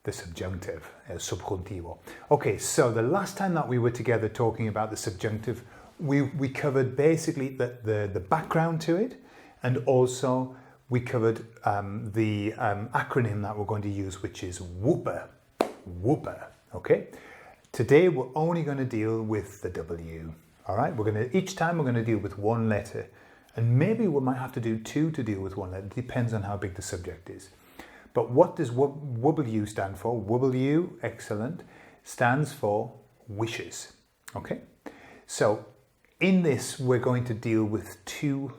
the subjunctive, el subjuntivo. Okay, so the last time that we were together talking about the subjunctive, we covered basically the background to it, and also we covered the acronym that we're going to use, which is WHOOPER. WHOOPER, okay? Today we're only going to deal with the W, all right? Each time we're going to deal with one letter, and maybe we might have to do two to deal with one letter. It depends on how big the subject is. But what does W stand for? W, excellent, stands for wishes, okay? So in this, we're going to deal with two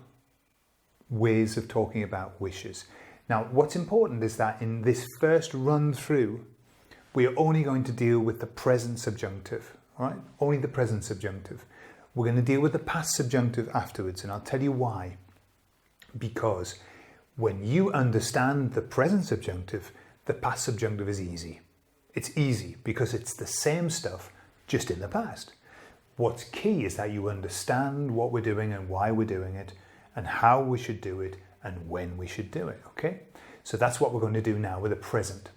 ways of talking about wishes. Now, what's important is that in this first run through, we are only going to deal with the present subjunctive, all right? Only the present subjunctive. We're going to deal with the past subjunctive afterwards, and I'll tell you why. Because when you understand the present subjunctive, the past subjunctive is easy. It's easy because it's the same stuff, just in the past. What's key is that you understand what we're doing and why we're doing it, and how we should do it, and when we should do it, okay? So that's what we're going to do now with the present.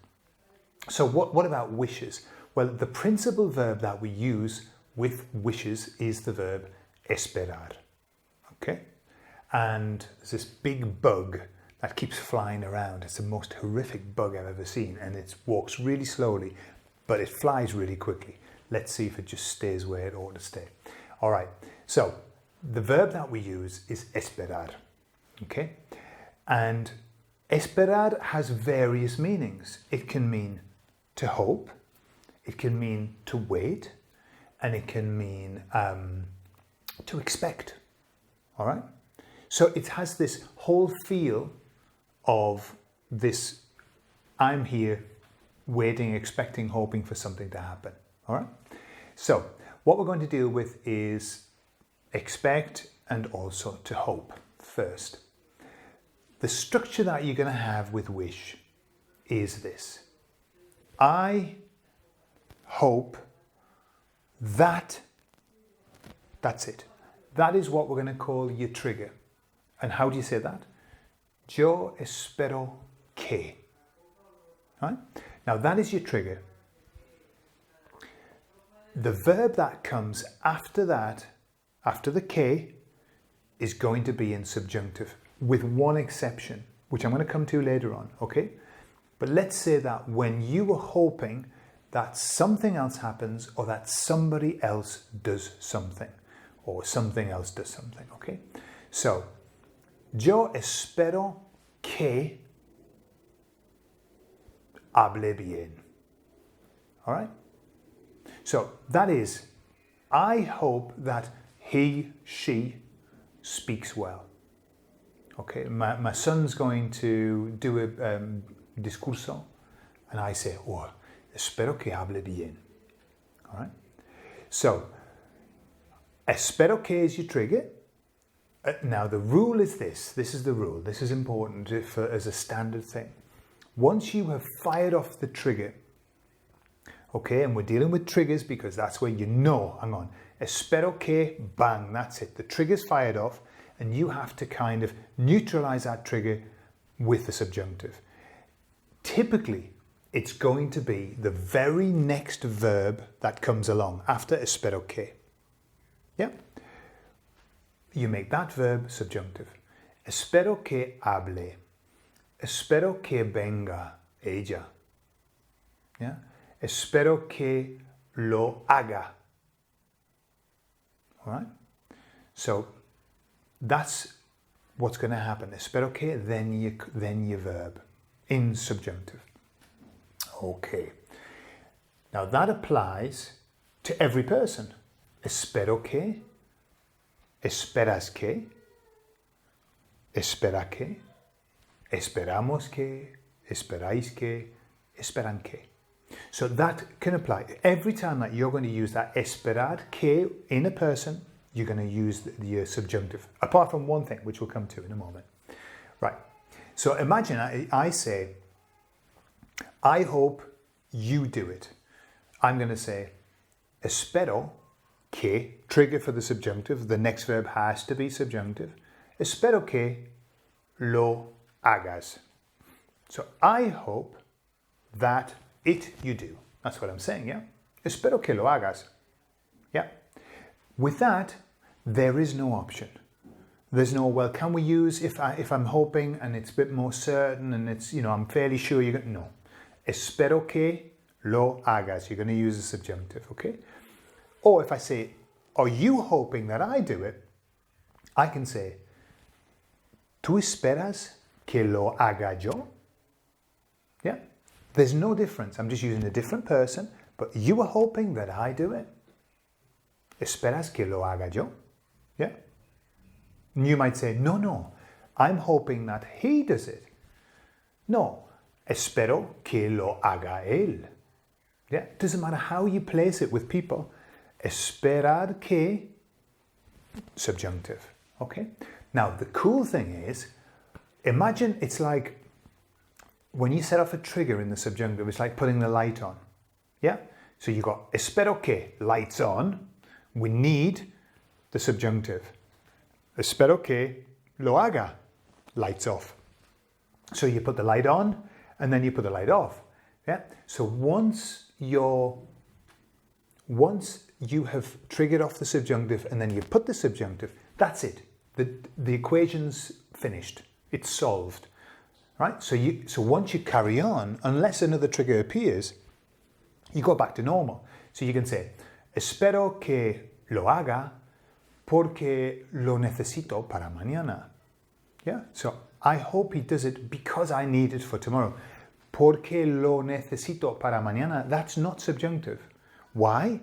So what about wishes? Well, the principal verb that we use with wishes is the verb esperar, okay? And there's this big bug that keeps flying around. It's the most horrific bug I've ever seen, and it walks really slowly, but it flies really quickly. Let's see if it just stays where it ought to stay. All right, so the verb that we use is esperar, okay? And esperar has various meanings. It can mean to hope, it can mean to wait, and it can mean to expect, all right? So it has this whole feel of this, I'm here waiting, expecting, hoping for something to happen, all right? So what we're going to deal with is expect and also to hope first. The structure that you're going to have with wish is this. I hope that, that's it. That is what we're going to call your trigger. And how do you say that? Yo espero que. Right? Now that is your trigger. The verb that comes after that, after the que, is going to be in subjunctive, with one exception, which I'm going to come to later on, okay? But let's say that when you were hoping that something else happens, or that somebody else does something, or something else does something, okay? So, yo espero que hable bien. All right? So that is, I hope that he, she speaks well. Okay, my son's going to do a discurso, and I say, oh, espero que hable bien. All right? So, espero que is your trigger. Now the rule is this is the rule, this is important as a standard thing. Once you have fired off the trigger, okay, and we're dealing with triggers because that's where you know, hang on, espero que, bang, that's it. The trigger's fired off, and you have to kind of neutralize that trigger with the subjunctive. Typically, it's going to be the very next verb that comes along after espero que. Yeah? You make that verb subjunctive. Espero que hable. Espero que venga ella. Yeah? Espero que lo haga. All right? So that's what's going to happen. Espero que, then your verb in subjunctive. Okay. Now that applies to every person. Espero que, esperas que, espera que, esperamos que, esperáis que, esperan que. So that can apply. Every time that you're going to use that esperar que in a person, you're going to use the subjunctive, apart from one thing, which we'll come to in a moment. Right. So imagine I say, I hope you do it. I'm going to say, espero que, trigger for the subjunctive, the next verb has to be subjunctive. Espero que lo hagas. So I hope that It you do. That's what I'm saying, yeah? Espero que lo hagas. Yeah. With that, there is no option. There's no, well, can we use if I'm hoping and it's a bit more certain and it's, I'm fairly sure you're going to, no. Espero que lo hagas. You're going to use the subjunctive, okay? Or if I say, are you hoping that I do it? I can say, ¿tú esperas que lo haga yo? Yeah. There's no difference. I'm just using a different person, but you are hoping that I do it. ¿Esperas que lo haga yo? Yeah. And you might say, no, I'm hoping that he does it. No, espero que lo haga él. Yeah, it doesn't matter how you place it with people. Esperar que, subjunctive. Okay. Now, the cool thing is, imagine it's like when you set off a trigger in the subjunctive, it's like putting the light on. Yeah? So you got espero que, lights on. We need the subjunctive. Espero que lo haga, lights off. So you put the light on and then you put the light off. Yeah? So once you have triggered off the subjunctive and then you put the subjunctive, that's it. The equation's finished. It's solved. Right? So once you carry on, unless another trigger appears, you go back to normal. So you can say, espero que lo haga porque lo necesito para mañana. Yeah? So I hope he does it because I need it for tomorrow. Porque lo necesito para mañana. That's not subjunctive. Why?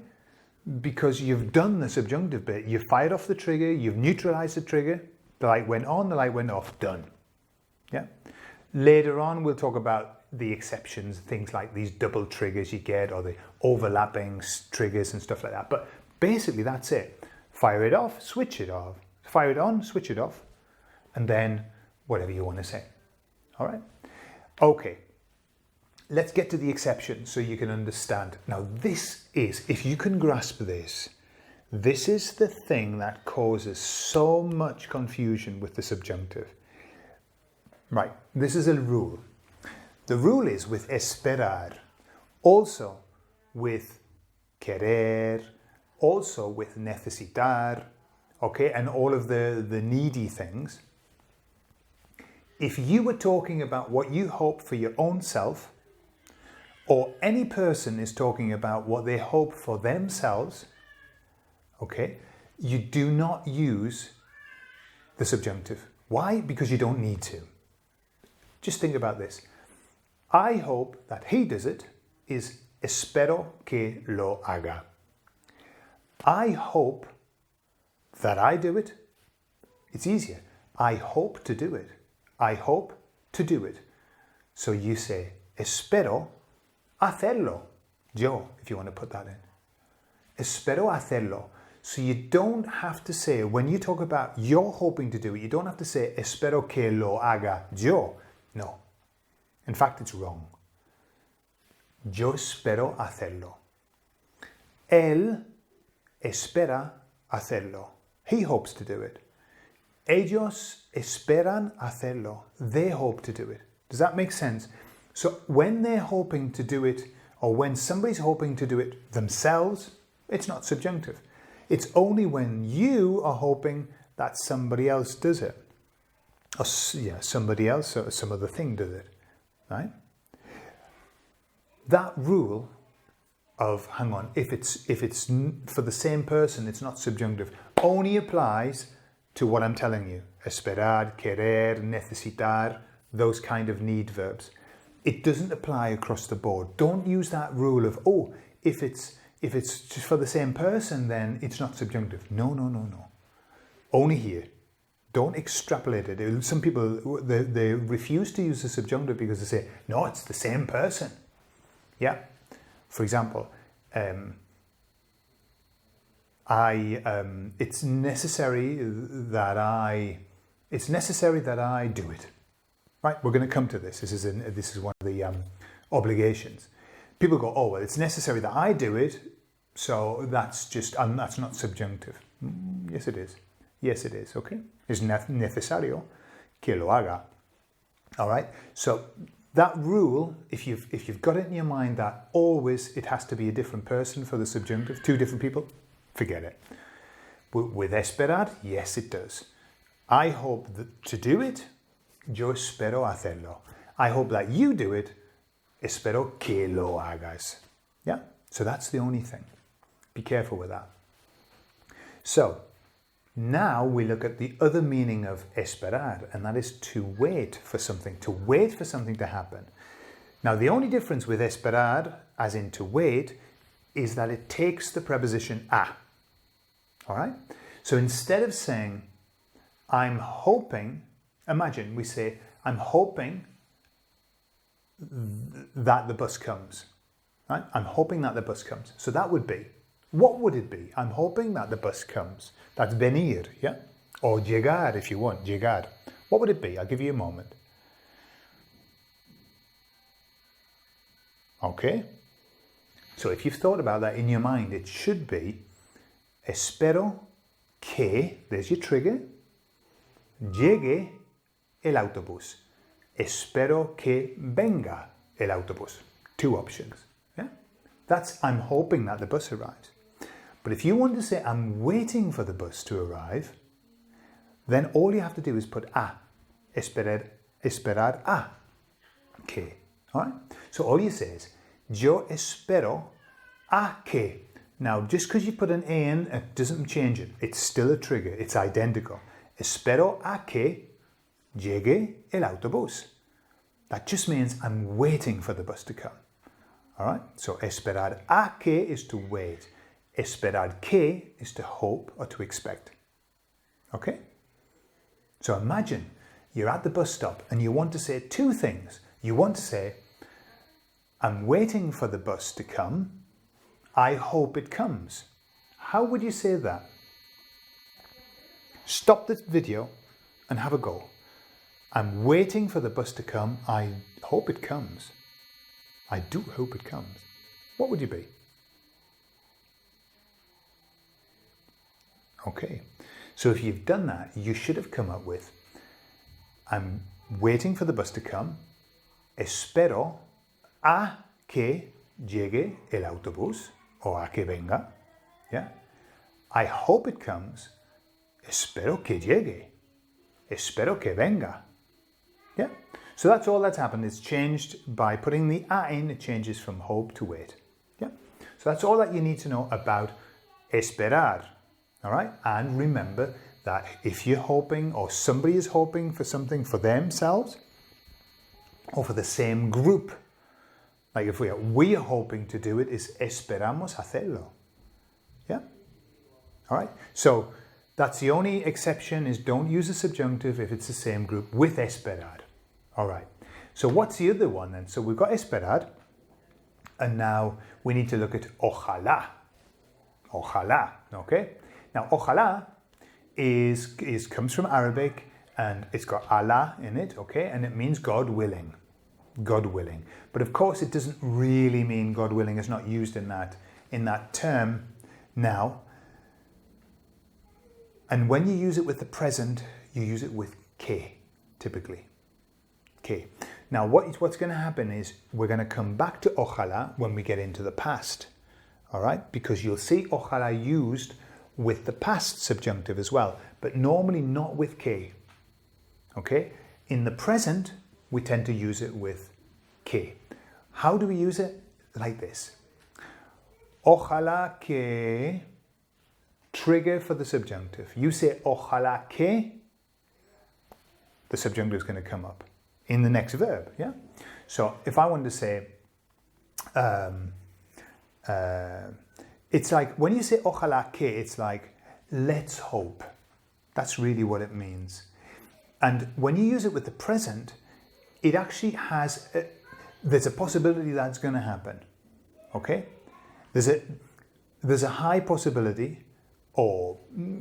Because you've done the subjunctive bit. You've fired off the trigger. You've neutralized the trigger. The light went on. The light went off. Done. Yeah? Later on, we'll talk about the exceptions, things like these double triggers you get or the overlapping triggers and stuff like that. But basically, that's it. Fire it off, switch it off. Fire it on, switch it off. And then whatever you want to say. All right? Okay. Let's get to the exception so you can understand. Now, this is, if you can grasp this, this is the thing that causes so much confusion with the subjunctive. Right, this is a rule. The rule is with esperar, also with querer, also with necesitar, okay, and all of the needy things. If you were talking about what you hope for your own self, or any person is talking about what they hope for themselves, okay, you do not use the subjunctive. Why? Because you don't need to. Just think about this. I hope that he does it is espero que lo haga. I hope that I do it. It's easier. I hope to do it. I hope to do it. So you say espero hacerlo. Yo, if you want to put that in. Espero hacerlo. So you don't have to say, when you talk about you're hoping to do it, you don't have to say espero que lo haga yo. No. In fact, it's wrong. Yo espero hacerlo. Él espera hacerlo. He hopes to do it. Ellos esperan hacerlo. They hope to do it. Does that make sense? So when they're hoping to do it, or when somebody's hoping to do it themselves, it's not subjunctive. It's only when you are hoping that somebody else does it. Or somebody else or some other thing does it. Right? That rule of, hang on, if it's for the same person, it's not subjunctive, only applies to what I'm telling you. Esperar, querer, necesitar, those kind of need verbs. It doesn't apply across the board. Don't use that rule of, oh, if it's just for the same person, then it's not subjunctive. No. Only here. Don't extrapolate it. Some people, they refuse to use the subjunctive because they say, no, it's the same person. Yeah. For example, it's necessary that I do it. Right? We're going to come to this. This is one of the obligations. People go, oh, well, it's necessary that I do it, so that's not subjunctive. Yes, it is. Yes, it is. Okay. Es necesario que lo haga. All right. So That rule, if you've got it in your mind that always it has to be a different person for the subjunctive, two different people, forget it. With esperar, yes it does. I hope that to do it, yo espero hacerlo. I hope that you do it, espero que lo hagas. Yeah, so that's the only thing. Be careful with that. So, now we look at the other meaning of esperar, and that is to wait for something to happen. Now, the only difference with esperar, as in to wait, is that it takes the preposition a. All right? So instead of saying, I'm hoping, imagine we say, I'm hoping that the bus comes. Right? I'm hoping that the bus comes. So that would be, what would it be? I'm hoping that the bus comes. That's venir, yeah? Or llegar if you want, llegar. What would it be? I'll give you a moment. Okay? So if you've thought about that in your mind, it should be espero que, there's your trigger, llegue el autobús. Espero que venga el autobús. Two options. Yeah? That's I'm hoping that the bus arrives. But if you want to say I'm waiting for the bus to arrive, then all you have to do is put a. Esperar a. Que. All right? So all you say is yo espero a que. Now, just because you put an a in, it doesn't change it. It's still a trigger. It's identical. Espero a que llegue el autobús. That just means I'm waiting for the bus to come. All right? So esperar a que is to wait. Esperar que is to hope or to expect. Okay? So imagine you're at the bus stop and you want to say two things. You want to say, I'm waiting for the bus to come. I hope it comes. How would you say that? Stop this video and have a go. I'm waiting for the bus to come. I hope it comes. I do hope it comes. What would you be? Okay. So if you've done that, you should have come up with, I'm waiting for the bus to come. Espero a que llegue el autobús. Or a que venga. Yeah. I hope it comes. Espero que llegue. Espero que venga. Yeah. So that's all that's happened. It's changed by putting the a in. It changes from hope to wait. Yeah. So that's all that you need to know about esperar. All right. And remember that if you're hoping or somebody is hoping for something for themselves or for the same group, like if we are hoping to do it, is esperamos hacerlo. Yeah? All right? So that's the only exception is don't use a subjunctive if it's the same group with esperar. All right. So what's the other one then? So we've got esperar, and now we need to look at ojalá. Ojalá, okay? Now ojalá comes from Arabic and it's got Allah in it, okay? And it means God willing. God willing. But of course it doesn't really mean God willing. It's not used in that term now. And when you use it with the present, you use it with que, typically. Que. Now what's going to happen is we're going to come back to ojalá when we get into the past. All right? Because you'll see ojalá used with the past subjunctive as well, but normally not with que. Okay? In the present, we tend to use it with que. How do we use it? Like this. Ojalá que, trigger for the subjunctive. You say ojalá que, the subjunctive is going to come up in the next verb, yeah? So if I wanted to say, it's like, when you say ojalá que, it's like, let's hope. That's really what it means. And when you use it with the present, it actually has, there's a possibility that's going to happen, okay? There's a high possibility or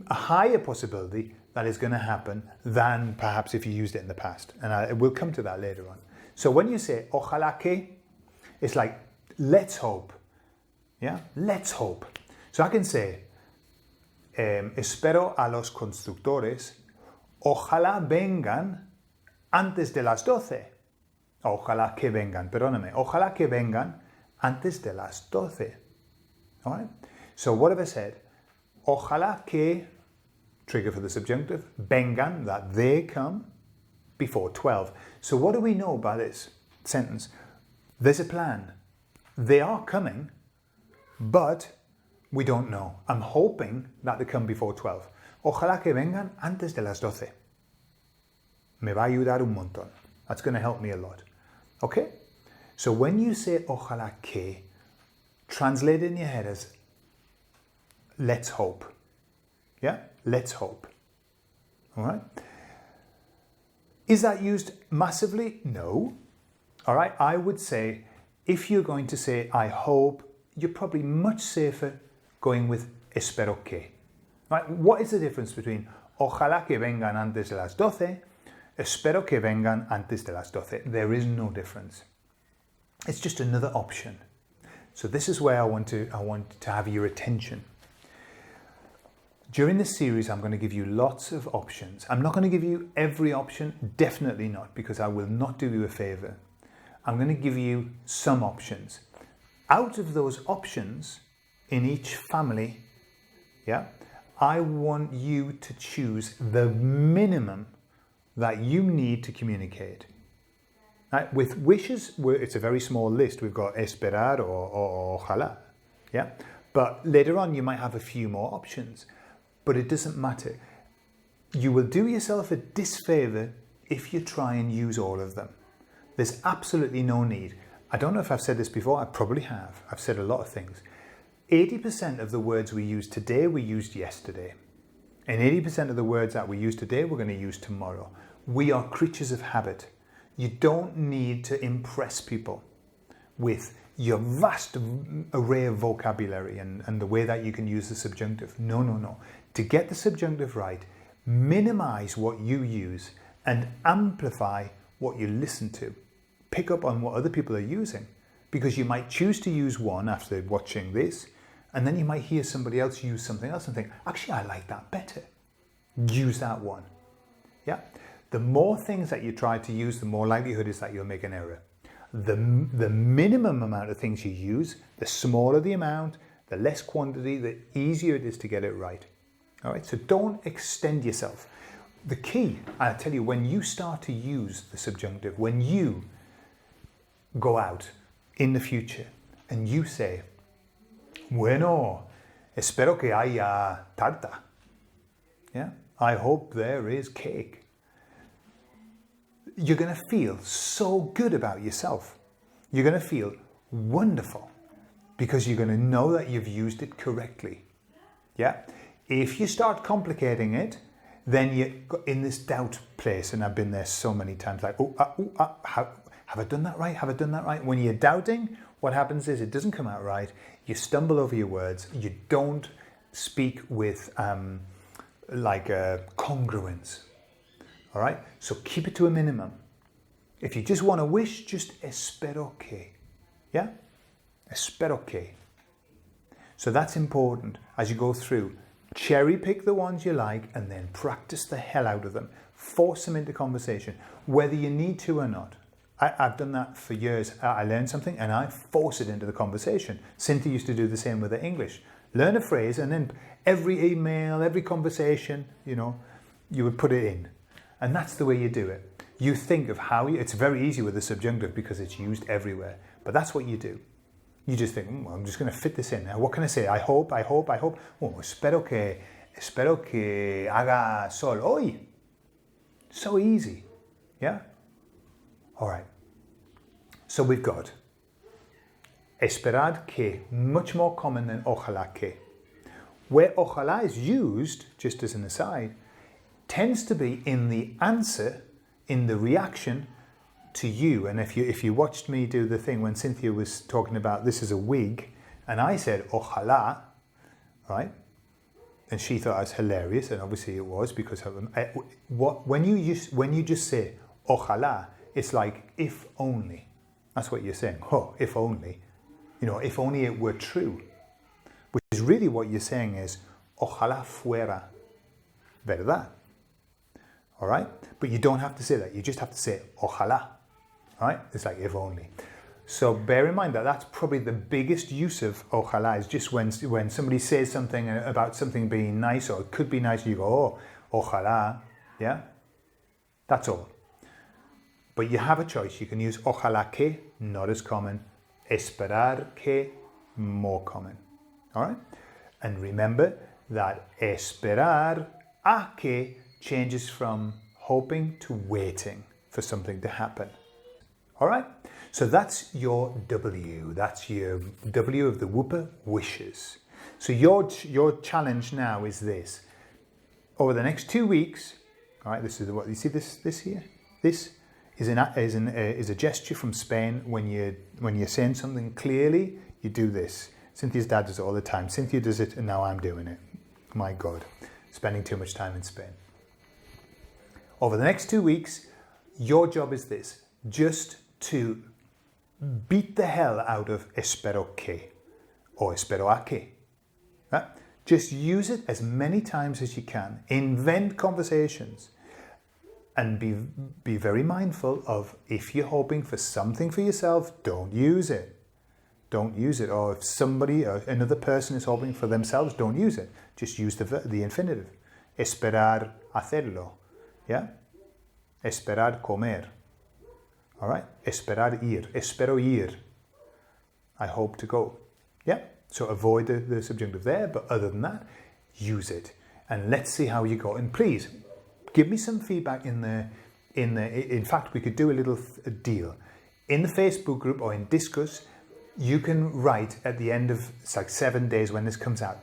a higher possibility that is going to happen than perhaps if you used it in the past. And we'll come to that later on. So when you say ojalá que, it's like, let's hope, yeah? Let's hope. So I can say, espero a los constructores, ojalá vengan antes de las 12. Ojalá que vengan, perdóname. Ojalá que vengan antes de las 12. All right? So what have I said? Ojalá que, trigger for the subjunctive, vengan, that they come, before 12. So what do we know by this sentence? There's a plan. They are coming, but we don't know. I'm hoping that they come before 12. Ojalá que vengan antes de las 12. Me va a ayudar un montón. That's going to help me a lot. Okay? So when you say ojalá que, translate it in your head as let's hope. Yeah? Let's hope. All right? Is that used massively? No. All right? I would say if you're going to say I hope, you're probably much safer going with espero que. Right? What is the difference between ojalá que vengan antes de las 12, espero que vengan antes de las 12? There is no difference. It's just another option. So this is where I want to have your attention. During this series, I'm going to give you lots of options. I'm not going to give you every option, definitely not, because I will not do you a favor. I'm going to give you some options. Out of those options, in each family, yeah, I want you to choose the minimum that you need to communicate. Right? With wishes, it's a very small list. We've got esperar or ojalá, yeah? But later on, you might have a few more options. But it doesn't matter. You will do yourself a disfavor if you try and use all of them. There's absolutely no need. I don't know if I've said this before. I probably have. I've said a lot of things. 80% of the words we use today, we used yesterday. And 80% of the words that we use today, we're going to use tomorrow. We are creatures of habit. You don't need to impress people with your vast array of vocabulary and the way that you can use the subjunctive. No, no, no. To get the subjunctive right, minimize what you use and amplify what you listen to. Pick up on what other people are using, because you might choose to use one after watching this, and then you might hear somebody else use something else and think, actually, I like that better. Use that one. Yeah. The more things that you try to use, the more likelihood is that you'll make an error. The minimum amount of things you use, the smaller the amount, the less quantity, the easier it is to get it right. All right, so don't extend yourself. The key, I tell you, when you start to use the subjunctive, when you go out in the future and you say, bueno, espero que haya tarta. Yeah, I hope there is cake. You're going to feel so good about yourself. You're going to feel wonderful because you're going to know that you've used it correctly. Yeah. If you start complicating it, then you're in this doubt place, and I've been there so many times, like, have I done that right? Have I done that right? When you're doubting, what happens is it doesn't come out right. You stumble over your words. You don't speak with congruence. All right? So keep it to a minimum. If you just want to wish, just espero que. Yeah? Espero que. So that's important as you go through. Cherry pick the ones you like and then practice the hell out of them. Force them into conversation, whether you need to or not. I've done that for years. I learned something and I force it into the conversation. Cynthia used to do the same with the English. Learn a phrase and then every email, every conversation, you would put it in. And that's the way you do it. You think of how it's very easy with the subjunctive because it's used everywhere. But that's what you do. You just think, well, I'm just going to fit this in. Now, what can I say? I hope. Oh, espero que haga sol hoy. So easy. Yeah? All right. So we've got esperad que, much more common than ojalá que. Where ojalá is used, just as an aside, tends to be in the answer, in the reaction to you. And if you watched me do the thing when Cynthia was talking about this is a wig, and I said ojalá, right? And she thought I was hilarious, and obviously it was because when you just say ojalá, it's like if only. That's what you're saying. Oh, if only. If only it were true. Which is really what you're saying is ojalá fuera verdad. All right? But you don't have to say that. You just have to say ojalá. right? It's like if only. So bear in mind that that's probably the biggest use of ojalá, is just when somebody says something about something being nice, or it could be nice, you go, oh, ojalá, yeah? That's all. But you have a choice. You can use ojalá que, not as common, esperar que, more common, all right? And remember that esperar a que changes from hoping to waiting for something to happen. All right, so that's your W. That's your W of the whooper, wishes. So your challenge now is this. Over the next 2 weeks, all right, this is what you see. This here. This is a gesture from Spain. When you're saying something clearly, you do this. Cynthia's dad does it all the time. Cynthia does it, and now I'm doing it. My God, spending too much time in Spain. Over the next 2 weeks, your job is this: just to beat the hell out of espero que or espero a que. Right? Just use it as many times as you can. Invent conversations and be very mindful of, if you're hoping for something for yourself, don't use it. Don't use it. Or if somebody or another person is hoping for themselves, don't use it. Just use the infinitive. Esperar hacerlo. Yeah? Esperar comer. All right, esperar ir, espero ir, I hope to go. Yeah, so avoid the subjunctive there, but other than that, use it. And let's see how you go. And please, give me some feedback in fact, we could do a little deal. In the Facebook group or in Discuss, you can write at the end of, it's like 7 days when this comes out,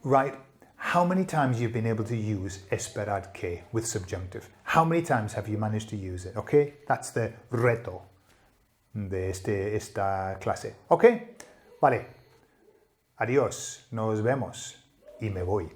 write how many times you've been able to use esperar que with subjunctive. How many times have you managed to use it? Okay, that's the reto de esta clase. Okay, vale. Adiós, nos vemos y me voy.